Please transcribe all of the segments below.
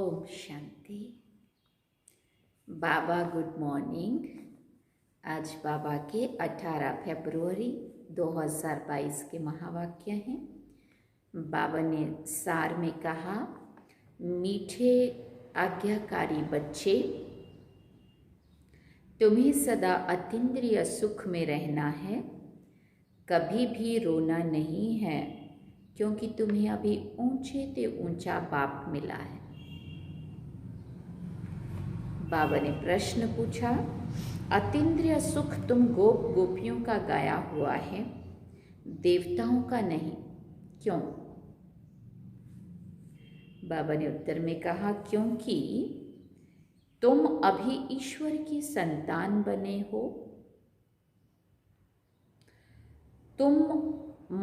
ओम शांति। बाबा good morning. आज बाबा के 18 फरवरी 2022 के महावाक्य हैं। बाबा ने सार में कहा, मीठे आज्ञाकारी बच्चे, तुम्हें सदा अतीन्द्रिय सुख में रहना है, कभी भी रोना नहीं है, क्योंकि तुम्हें अभी ऊंचे से ऊंचा बाप मिला है। बाबा ने प्रश्न पूछा, अतीन्द्रिय सुख तुम गोप गोपियों का गाया हुआ है, देवताओं का नहीं, क्यों? बाबा ने उत्तर में कहा, क्योंकि तुम अभी ईश्वर की संतान बने हो। तुम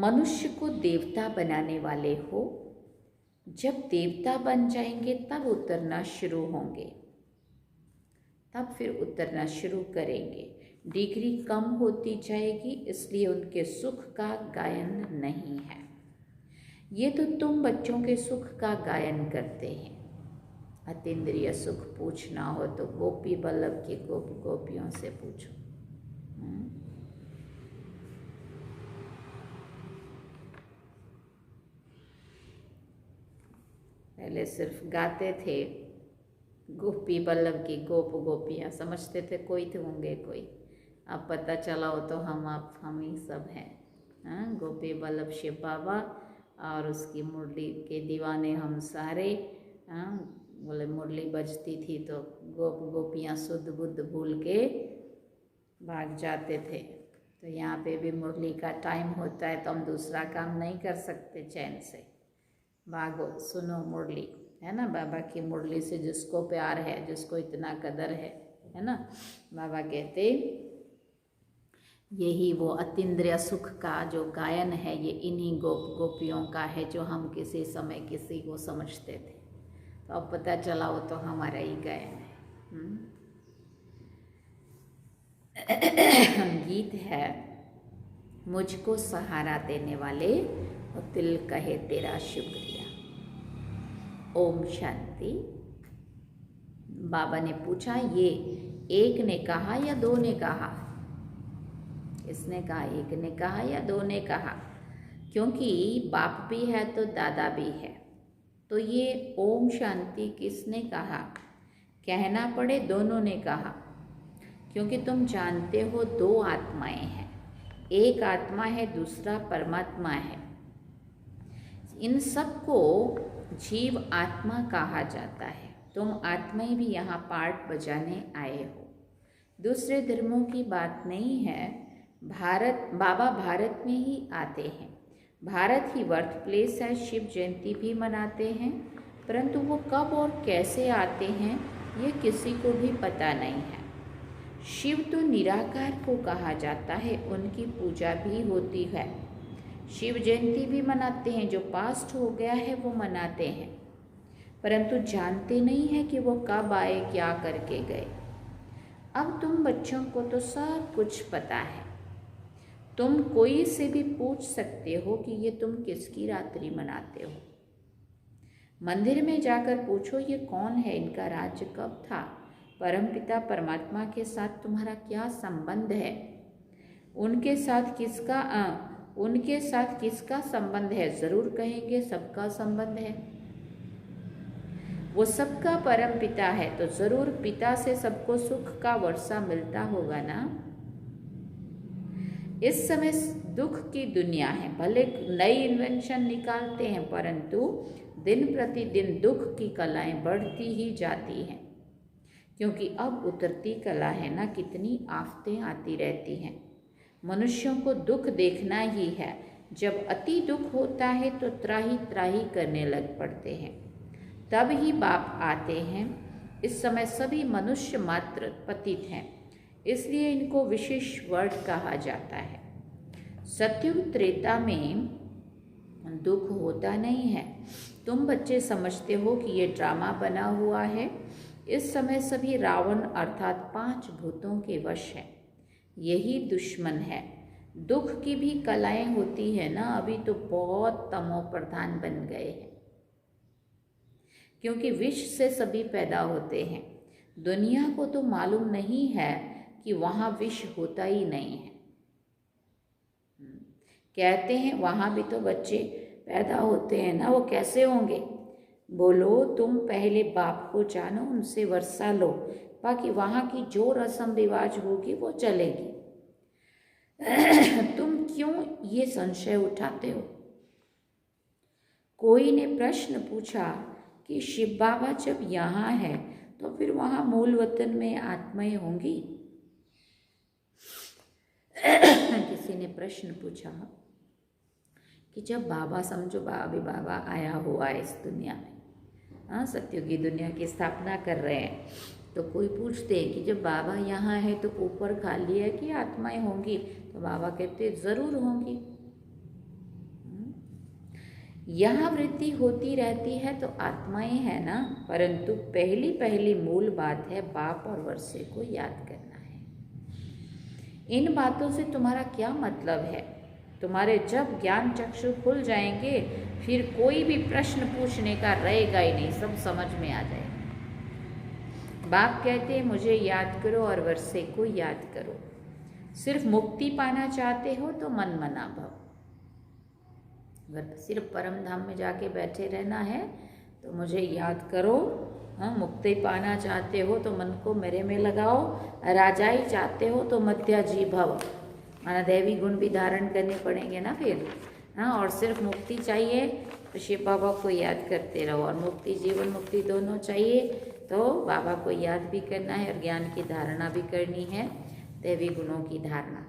मनुष्य को देवता बनाने वाले हो। जब देवता बन जाएंगे तब उतरना शुरू होंगे, तब फिर उतरना शुरू करेंगे। डिग्री कम होती जाएगी, इसलिए उनके सुख का गायन नहीं है। ये तो तुम बच्चों के सुख का गायन करते हैं। अतीन्द्रिय सुख पूछना हो तो गोपी बल्लभ के गोपियों से पूछो। पहले सिर्फ गाते थे, गोपी बल्लभ की गोपियाँ समझते थे कोई तो होंगे कोई। अब पता चला हो तो हम ही सब हैं। गोपी बल्लभ शिव बाबा और उसकी मुरली के दीवाने हम सारे। बोले मुरली बजती थी तो गोपियाँ शुद्ध बुद्ध भूल के भाग जाते थे। तो यहाँ पे भी मुरली का टाइम होता है तो हम दूसरा काम नहीं कर सकते चैन से। भागो, सुनो मुरली, है ना। बाबा की मुरली से जिसको प्यार है, जिसको इतना कदर है ना। बाबा कहते यही वो अतीन्द्रिय सुख का जो गायन है, ये इन्हीं गोपियों का है जो हम किसी समय किसी को समझते थे। तो अब पता चला वो तो हमारा ही गायन है। गीत है, मुझको सहारा देने वाले और दिल कहे तेरा शुक्रिया। ओम शांति। बाबा ने पूछा, ये एक ने कहा या दो ने कहा? इसने कहा, एक ने कहा या दो ने कहा? क्योंकि बाप भी है तो दादा भी है। तो ये ओम शांति किसने कहा? कहना पड़े दोनों ने कहा, क्योंकि तुम जानते हो दो आत्माएं हैं। एक आत्मा है, दूसरा परमात्मा है। इन सबको जीव आत्मा कहा जाता है। तुम आत्माएं भी यहाँ पार्ट बजाने आए हो। दूसरे धर्मों की बात नहीं है। बाबा भारत में ही आते हैं। भारत ही बर्थ प्लेस है। शिव जयंती भी मनाते हैं, परंतु वो कब और कैसे आते हैं ये किसी को भी पता नहीं है। शिव तो निराकार को कहा जाता है, उनकी पूजा भी होती है। शिव जयंती भी मनाते हैं, जो पास्ट हो गया है वो मनाते हैं, परंतु जानते नहीं है कि वो कब आए, क्या करके गए। अब तुम बच्चों को तो सब कुछ पता है। तुम कोई से भी पूछ सकते हो कि ये तुम किसकी रात्रि मनाते हो। मंदिर में जाकर पूछो ये कौन है, इनका राज्य कब था, परमपिता परमात्मा के साथ तुम्हारा क्या संबंध है, उनके साथ किसका संबंध है। जरूर कहेंगे सबका संबंध है। वो सबका परम पिता है तो जरूर पिता से सबको सुख का वर्षा मिलता होगा ना। इस समय दुख की दुनिया है। भले नई इन्वेंशन निकालते हैं, परंतु दिन प्रतिदिन दुख की कलाएं बढ़ती ही जाती हैं, क्योंकि अब उतरती कला है ना। कितनी आफतें आती रहती हैं। मनुष्यों को दुख देखना ही है। जब अति दुख होता है तो त्राही त्राही करने लग पड़ते हैं, तब ही बाप आते हैं। इस समय सभी मनुष्य मात्र पतित हैं, इसलिए इनको विशेष वर्ड कहा जाता है। सत्युग त्रेता में दुख होता नहीं है। तुम बच्चे समझते हो कि ये ड्रामा बना हुआ है। इस समय सभी रावण अर्थात 5 भूतों के वश हैं। यही दुश्मन है। दुख की भी कलाएं होती है ना। अभी तो बहुत तमो प्रधान बन गए हैं, क्योंकि विष से सभी पैदा होते हैं। दुनिया को तो मालूम नहीं है कि वहाँ विष होता ही नहीं है। कहते हैं वहाँ भी तो बच्चे पैदा होते हैं ना, वो कैसे होंगे? बोलो तुम पहले बाप को जानो, उनसे वर्षा लो, बाकी वहाँ की जो रस्म रिवाज होगी वो चलेगी। तुम क्यों ये संशय उठाते हो? कोई ने प्रश्न पूछा कि शिव बाबा जब यहाँ है तो फिर वहाँ मूल वतन में आत्माएं होंगी? किसी ने प्रश्न पूछा कि जब बाबा, समझो अभी बाबा आया हुआ है इस दुनिया में, हाँ, सत्युगी दुनिया की स्थापना कर रहे हैं, तो कोई पूछते हैं कि जब बाबा यहाँ है तो ऊपर खाली है कि आत्माएं होंगी? तो बाबा कहते ज़रूर होंगी। यहाँ वृद्धि होती रहती है तो आत्माएं हैं ना, परंतु पहली मूल बात है बाप और वर्षे को याद करना है। इन बातों से तुम्हारा क्या मतलब है? तुम्हारे जब ज्ञान चक्षु खुल जाएंगे फिर कोई भी प्रश्न पूछने का रहेगा ही नहीं, सब समझ में आ जाएगा। बाप कहते हैं मुझे याद करो और वर्षे को याद करो। सिर्फ मुक्ति पाना चाहते हो तो मन मना भव। अगर सिर्फ परम धाम में जाके बैठे रहना है तो मुझे याद करो। हाँ, मुक्ति पाना चाहते हो तो मन को मेरे में लगाओ। राजाई चाहते हो तो मध्याजी भव, माना दैवी गुण भी धारण करने पड़ेंगे ना फिर। हाँ, और सिर्फ मुक्ति चाहिए तो शिव बाबा को याद करते रहो, और मुक्ति जीवन मुक्ति दोनों चाहिए तो बाबा को याद भी करना है और ज्ञान की धारणा भी करनी है, दैवी गुणों की धारणा।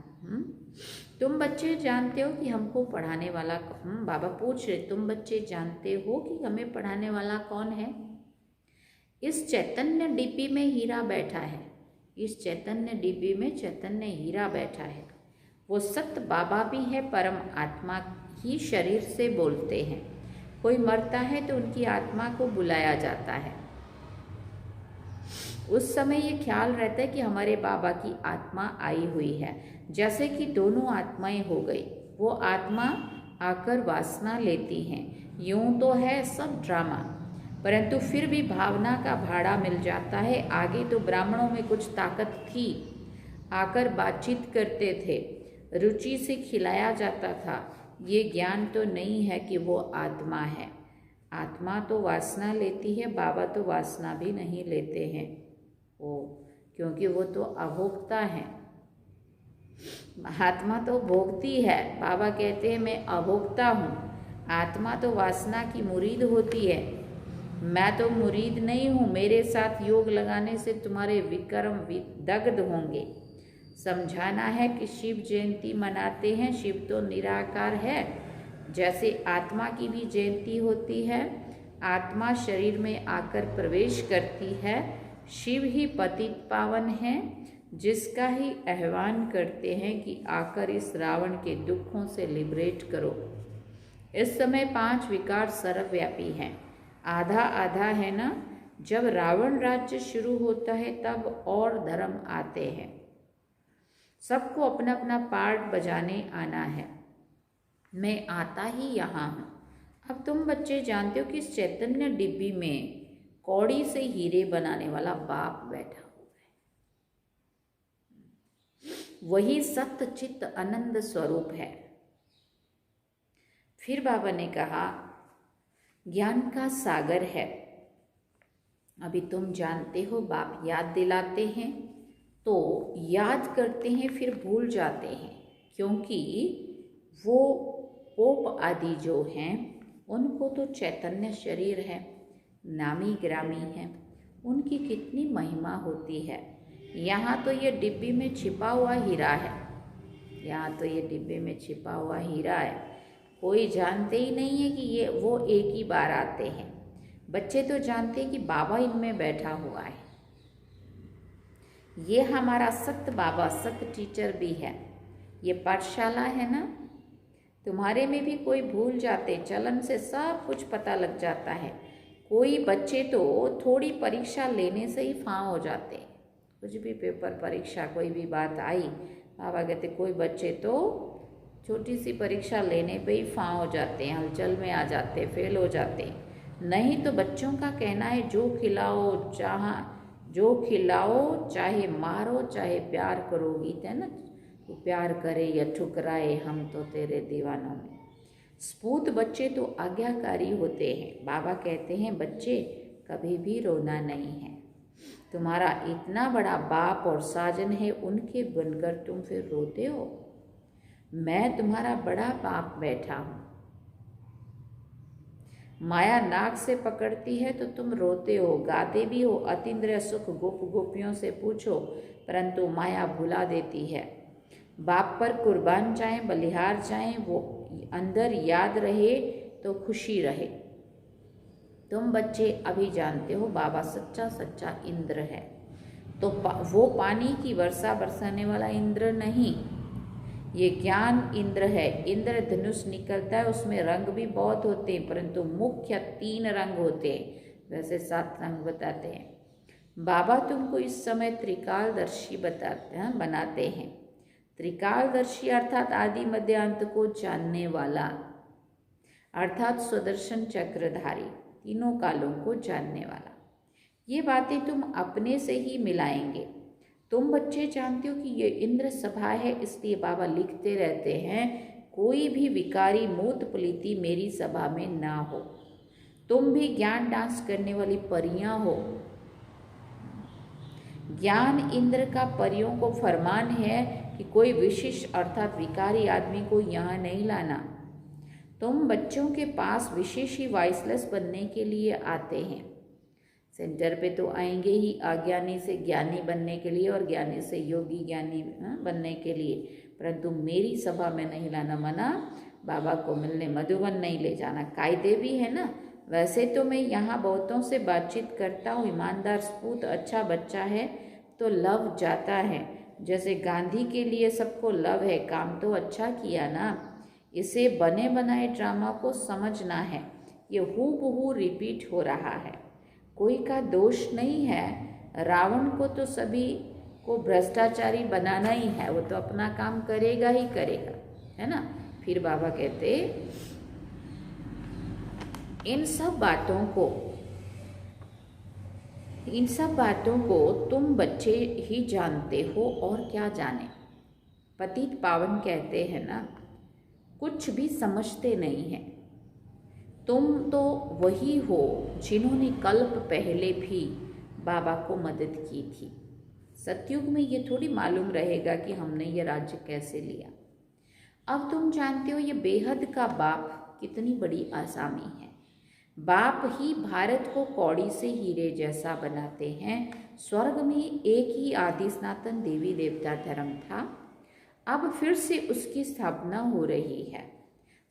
तुम बच्चे जानते हो कि हमको पढ़ाने वाला, बाबा पूछ रहे, तुम बच्चे जानते हो कि हमें पढ़ाने वाला कौन है? इस चैतन्य डिब्बी में हीरा बैठा है। इस चैतन्य डिब्बी में चैतन्य हीरा बैठा है। वो सत्य बाबा भी है, परम आत्मा ही शरीर से बोलते हैं। कोई मरता है तो उनकी आत्मा को बुलाया जाता है। उस समय ये ख्याल रहता है कि हमारे बाबा की आत्मा आई हुई है, जैसे कि दोनों आत्माएं हो गई। वो आत्मा आकर वासना लेती हैं। यूं तो है सब ड्रामा, परंतु फिर भी भावना का भाड़ा मिल जाता है। आगे तो ब्राह्मणों में कुछ ताकत थी, आकर बातचीत करते थे, रुचि से खिलाया जाता था। ये ज्ञान तो नहीं है कि वो आत्मा है। आत्मा तो वासना लेती है, बाबा तो वासना भी नहीं लेते हैं। ओ, क्योंकि वो तो अभोक्ता है। आत्मा तो भोगती है, बाबा कहते हैं मैं अभोक्ता हूँ। आत्मा तो वासना की मुरीद होती है, मैं तो मुरीद नहीं हूँ। मेरे साथ योग लगाने से तुम्हारे विक्रम दग्ध होंगे। समझाना है कि शिव जयंती मनाते हैं, शिव तो निराकार है। जैसे आत्मा की भी जयंती होती है, आत्मा शरीर में आकर प्रवेश करती है। शिव ही पतित पावन है, जिसका ही आह्वान करते हैं कि आकर इस रावण के दुखों से लिबरेट करो। इस समय 5 विकार सर्वव्यापी हैं। आधा आधा है ना। जब रावण राज्य शुरू होता है तब और धर्म आते हैं। सबको अपना अपना पार्ट बजाने आना है। मैं आता ही यहाँ हूँ। अब तुम बच्चे जानते हो कि इस चैतन्य डिब्बी में कौड़ी से हीरे बनाने वाला बाप बैठा हुआ है। वही सत्य चित्त आनंद स्वरूप है। फिर बाबा ने कहा ज्ञान का सागर है। अभी तुम जानते हो, बाप याद दिलाते हैं तो याद करते हैं, फिर भूल जाते हैं, क्योंकि वो पोप आदि जो हैं उनको तो चैतन्य शरीर है, नामी ग्रामी है, उनकी कितनी महिमा होती है। यहाँ तो ये डिब्बी में छिपा हुआ हीरा है। यहाँ तो ये डिब्बे में छिपा हुआ हीरा है। कोई जानते ही नहीं है कि ये वो एक ही बार आते हैं। बच्चे तो जानते हैं कि बाबा इनमें बैठा हुआ है। ये हमारा सत्य बाबा, सत्य टीचर भी है। ये पाठशाला है ना। तुम्हारे में भी कोई भूल जाते, चलन से सब कुछ पता लग जाता है। कोई बच्चे तो थोड़ी परीक्षा लेने से ही फां हो जाते। कुछ भी पेपर परीक्षा कोई भी बात आई, बाबा कहते कोई बच्चे तो छोटी सी परीक्षा लेने पे ही फां हो जाते हैं, हलचल में आ जाते, फेल हो जाते। नहीं तो बच्चों का कहना है जो खिलाओ चाहे मारो चाहे प्यार करो, गीत है ना, तो प्यार करे या ठुकराए हम तो तेरे दीवानों में। स्पूत बच्चे तो आज्ञाकारी होते हैं। बाबा कहते हैं बच्चे कभी भी रोना नहीं है। तुम्हारा इतना बड़ा बाप और साजन है, उनके बनकर तुम फिर रोते हो। मैं तुम्हारा बड़ा बाप बैठा हूँ। माया नाक से पकड़ती है तो तुम रोते हो, गाते भी हो अतीन्द्रिय सुख गोप गोपियों से पूछो, परंतु माया भुला देती है। बाप पर कुर्बान चाहे बलिहार चाहे, वो अंदर याद रहे तो खुशी रहे। तुम बच्चे अभी जानते हो बाबा सच्चा सच्चा इंद्र है, तो वो पानी की वर्षा बरसाने वाला इंद्र नहीं, ये ज्ञान इंद्र है। इंद्र धनुष निकलता है, उसमें रंग भी बहुत होते हैं, परंतु मुख्य 3 रंग होते हैं, वैसे 7 रंग बताते हैं। बाबा तुमको इस समय त्रिकालदर्शी बनाते हैं। त्रिकालदर्शी अर्थात आदि मध्य अंत को जानने वाला, अर्थात सुदर्शन चक्रधारी, तीनों कालों को जानने वाला। ये बातें तुम अपने से ही मिलाएंगे। तुम बच्चे जानते हो कि ये इंद्र सभा है, इसलिए बाबा लिखते रहते हैं कोई भी विकारी मूत पलीती मेरी सभा में ना हो। तुम भी ज्ञान डांस करने वाली परियां हो। ज्ञान इंद्र का परियों को फरमान है कि कोई विशिष्ट अर्थात विकारी आदमी को यहाँ नहीं लाना। तुम बच्चों के पास विशेष ही वॉइसलेस बनने के लिए आते हैं। सेंटर पे तो आएंगे ही अज्ञानी से ज्ञानी बनने के लिए और ज्ञानी से योगी ज्ञानी बनने के लिए, परंतु मेरी सभा में नहीं लाना मना। बाबा को मिलने मधुबन नहीं ले जाना, कायदे भी है ना। वैसे तो मैं यहाँ बहुतों से बातचीत करता हूँ, ईमानदार सपूत अच्छा बच्चा है तो लव जाता है। जैसे गांधी के लिए सबको लव है, काम तो अच्छा किया ना। इसे बने बनाए ड्रामा को समझना है, ये हूबहू रिपीट हो रहा है, कोई का दोष नहीं है। रावण को तो सभी को भ्रष्टाचारी बनाना ही है, वो तो अपना काम करेगा ही करेगा, है ना। फिर बाबा कहते इन सब बातों को तुम बच्चे ही जानते हो और क्या जाने। पतित पावन कहते हैं ना, कुछ भी समझते नहीं है। तुम तो वही हो जिन्होंने कल्प पहले भी बाबा को मदद की थी। सतयुग में ये थोड़ी मालूम रहेगा कि हमने ये राज्य कैसे लिया। अब तुम जानते हो ये बेहद का बाप कितनी बड़ी आसामी है। बाप ही भारत को कौड़ी से हीरे जैसा बनाते हैं। स्वर्ग में एक ही आदि सनातन देवी देवता धर्म था, अब फिर से उसकी स्थापना हो रही है।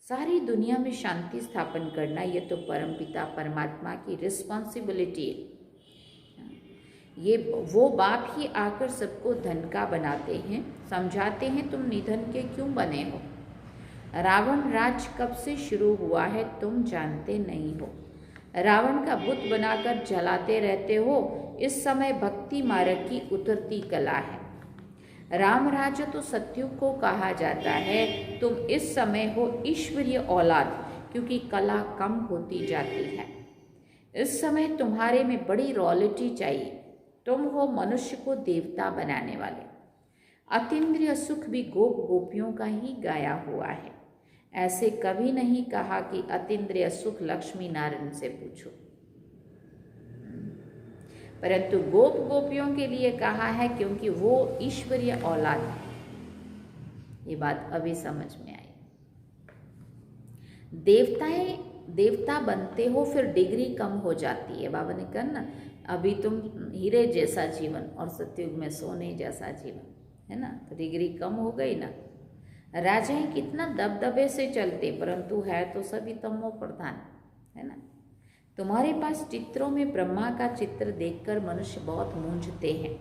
सारी दुनिया में शांति स्थापन करना ये तो परमपिता परमात्मा की रिस्पॉन्सिबिलिटी है। ये वो बाप ही आकर सबको धन का बनाते हैं, समझाते हैं तुम निधन के क्यों बने हो। रावण राज कब से शुरू हुआ है तुम जानते नहीं हो। रावण का बुत बनाकर जलाते रहते हो, इस समय भक्ति मार्ग की उतरती कला है। राम राज्य तो सतयुग को कहा जाता है, तुम इस समय हो ईश्वरीय औलाद, क्योंकि कला कम होती जाती है। इस समय तुम्हारे में बड़ी रॉयल्टी चाहिए, तुम हो मनुष्य को देवता बनाने वाले। अतीन्द्रिय सुख भी गोप गोपियों का ही गाया हुआ है। ऐसे कभी नहीं कहा कि अतीन्द्रिय सुख लक्ष्मी नारायण से पूछो, परंतु गोप गोपियों के लिए कहा है क्योंकि वो ईश्वरीय औलाद है। ये बात अभी समझ में आई। देवता बनते हो फिर डिग्री कम हो जाती है। बाबा ने कहा ना, अभी तुम हीरे जैसा जीवन और सतयुग में सोने जैसा जीवन, है ना, तो डिग्री कम हो गई ना। राजाएं कितना दबदबे से चलते, परंतु है तो सभी तमो प्रधान, है ना। तुम्हारे पास चित्रों में ब्रह्मा का चित्र देखकर मनुष्य बहुत मूंझते हैं,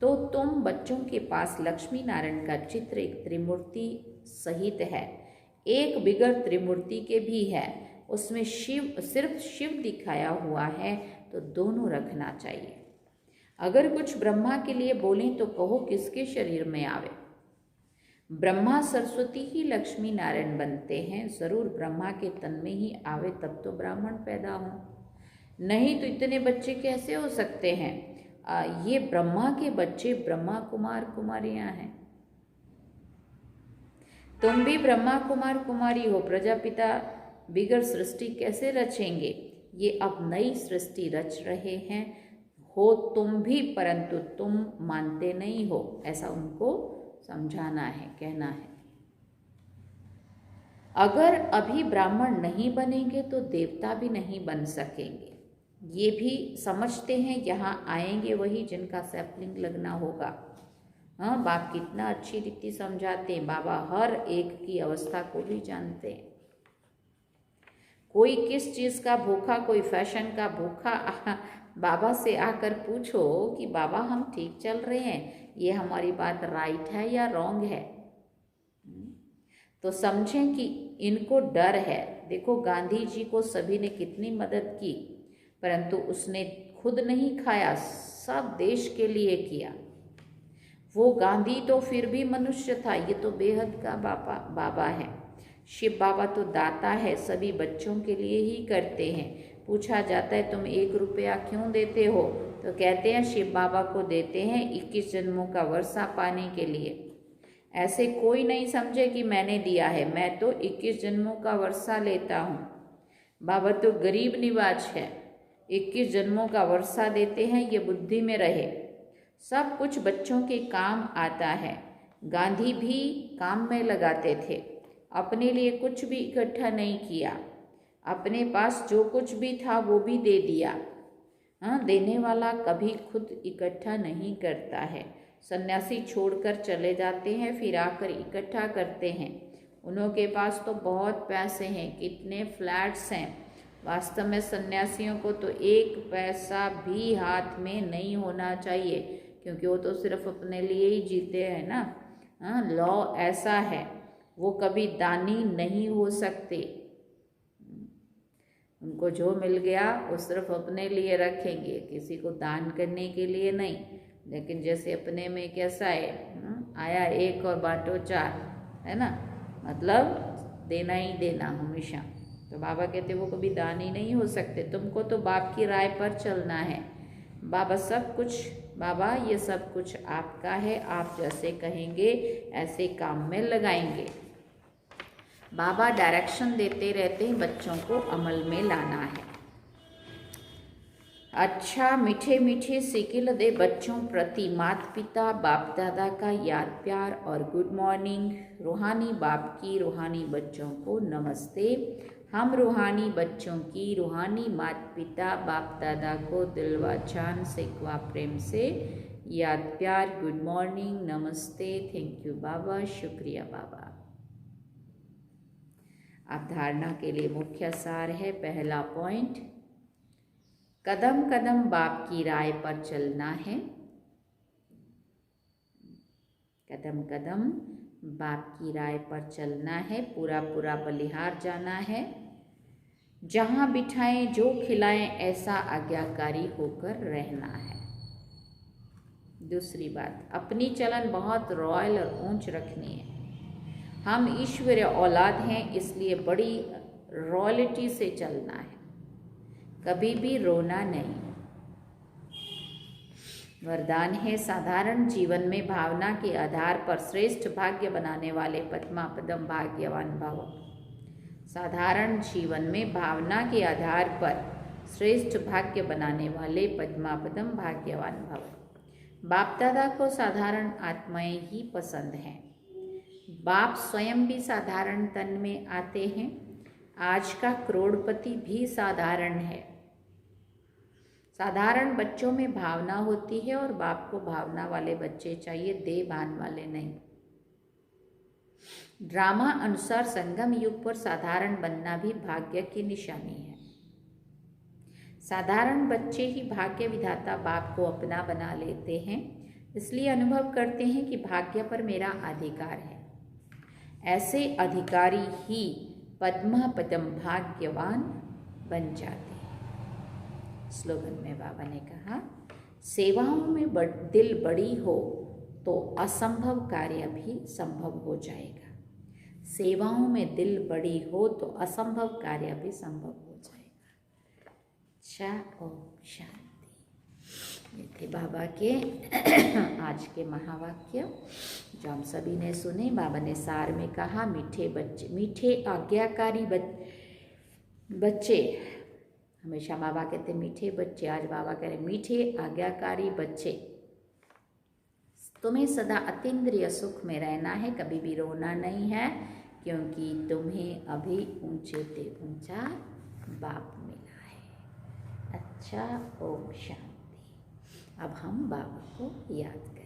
तो तुम बच्चों के पास लक्ष्मी नारायण का चित्र एक त्रिमूर्ति सहित है, एक बिगड़ त्रिमूर्ति के भी है, उसमें सिर्फ शिव दिखाया हुआ है, तो दोनों रखना चाहिए। अगर कुछ ब्रह्मा के लिए बोलें तो कहो किसके शरीर में आवे। ब्रह्मा सरस्वती ही लक्ष्मी नारायण बनते हैं, जरूर ब्रह्मा के तन में ही आवे तब तो ब्राह्मण पैदा हो। नहीं तो इतने बच्चे कैसे हो सकते हैं? ये ब्रह्मा के बच्चे ब्रह्मा कुमार कुमारियां हैं। तुम भी ब्रह्मा कुमार कुमारी हो। प्रजापिता बिगड़ सृष्टि कैसे रचेंगे? ये अब नई सृष्टि रच रहे हैं। हो तुम भी, परंतु तुम मानते नहीं हो, ऐसा उनको समझाना है, कहना है। अगर अभी ब्राह्मण नहीं बनेंगे तो देवता भी नहीं बन सकेंगे। ये भी समझते हैं, यहाँ आएंगे वही जिनका सैपलिंग लगना होगा। हाँ, बाप कितना अच्छी रीति समझाते हैं। बाबा हर एक की अवस्था को भी जानते हैं। कोई किस चीज़ का भूखा, कोई फैशन का भूखा, बाबा से आकर पूछो कि बाबा हम ठीक चल रहे हैं, ये हमारी बात राइट है या रॉन्ग है, तो समझें कि इनको डर है। देखो गांधी जी को सभी ने कितनी मदद की, परंतु उसने खुद नहीं खाया, सब देश के लिए किया। वो गांधी तो फिर भी मनुष्य था, ये तो बेहद का बाबा है। शिव बाबा तो दाता है, सभी बच्चों के लिए ही करते हैं। पूछा जाता है तुम 1 रुपया क्यों देते हो, तो कहते हैं शिव बाबा को देते हैं 21 जन्मों का वर्षा पाने के लिए। ऐसे कोई नहीं समझे कि मैंने दिया है, मैं तो 21 जन्मों का वर्षा लेता हूँ। बाबा तो गरीब निवाज है, 21 जन्मों का वर्षा देते हैं, ये बुद्धि में रहे। सब कुछ बच्चों के काम आता है। गांधी भी काम में लगाते थे, अपने लिए कुछ भी इकट्ठा नहीं किया, अपने पास जो कुछ भी था वो भी दे दिया। हाँ, देने वाला कभी खुद इकट्ठा नहीं करता है। सन्यासी छोड़कर चले जाते हैं, फिर आकर इकट्ठा करते हैं। उन्हों के पास तो बहुत पैसे हैं, कितने फ्लैट्स हैं। वास्तव में सन्यासियों को तो 1 पैसा भी हाथ में नहीं होना चाहिए, क्योंकि वो तो सिर्फ अपने लिए ही जीते हैं ना। हाँ, लॉ ऐसा है, वो कभी दानी नहीं हो सकते। उनको जो मिल गया वो सिर्फ अपने लिए रखेंगे, किसी को दान करने के लिए नहीं। लेकिन जैसे अपने में कैसा है, आया 1 और बांटो 4, है ना, मतलब देना ही देना हमेशा। तो बाबा कहते वो कभी दानी नहीं हो सकते। तुमको तो बाप की राय पर चलना है। बाबा सब कुछ, बाबा ये सब कुछ आपका है, आप जैसे कहेंगे ऐसे काम में लगाएंगे। बाबा डायरेक्शन देते रहते हैं, बच्चों को अमल में लाना है। अच्छा मीठे मीठे सिकिल दे बच्चों प्रति माता पिता बाप दादा का याद प्यार और गुड मॉर्निंग। रूहानी बाप की रूहानी बच्चों को नमस्ते। हम रूहानी बच्चों की रूहानी माता पिता बाप दादा को दिल व जान से व प्रेम से याद प्यार, गुड मॉर्निंग, नमस्ते, थैंक यू बाबा, शुक्रिया बाबा। अब धारणा के लिए मुख्य सार है। पहला पॉइंट, कदम कदम बाप की राय पर चलना है। कदम कदम बाप की राय पर चलना है, पूरा पूरा बलिहार जाना है। जहाँ बिठाएं जो खिलाएं ऐसा आज्ञाकारी होकर रहना है। दूसरी बात, अपनी चलन बहुत रॉयल और ऊंच रखनी है। हम ईश्वरीय औलाद हैं, इसलिए बड़ी रॉयल्टी से चलना है, कभी भी रोना नहीं। वरदान है, साधारण जीवन में भावना के आधार पर श्रेष्ठ भाग्य बनाने वाले पद्मा पदम भाग्यवान भव। साधारण जीवन में भावना के आधार पर श्रेष्ठ भाग्य बनाने वाले पद्मा पदम भाग्यवान भव। बाप दादा को साधारण आत्माएं ही पसंद हैं। बाप स्वयं भी साधारण तन में आते हैं। आज का करोड़पति भी साधारण है। साधारण बच्चों में भावना होती है और बाप को भावना वाले बच्चे चाहिए, देहभान वाले नहीं। ड्रामा अनुसार संगम युग पर साधारण बनना भी भाग्य की निशानी है। साधारण बच्चे ही भाग्य विधाता बाप को अपना बना लेते हैं, इसलिए अनुभव करते हैं कि भाग्य पर मेरा अधिकार है। ऐसे अधिकारी ही पद्मा पदम भाग्यवान बन जाते हैं। स्लोगन में बाबा ने कहा, सेवाओं में दिल बड़ी हो तो असंभव कार्य भी संभव हो जाएगा। सेवाओं में दिल बड़ी हो तो असंभव कार्य भी संभव हो जाएगा। अच्छा, ओम शांति। ये थे बाबा के आज के महावाक्य जो हम सभी ने सुने। बाबा ने सार में कहा, मीठे बच्चे, मीठे आज्ञाकारी बच्चे। हमेशा बाबा कहते मीठे बच्चे, आज बाबा कह रहे मीठे आज्ञाकारी बच्चे, तुम्हें सदा अतीन्द्रिय सुख में रहना है, कभी भी रोना नहीं है, क्योंकि तुम्हें अभी ऊंचे से ऊंचा बाप मिला है। अच्छा, ओम शांति। अब हम बाबा को याद करें।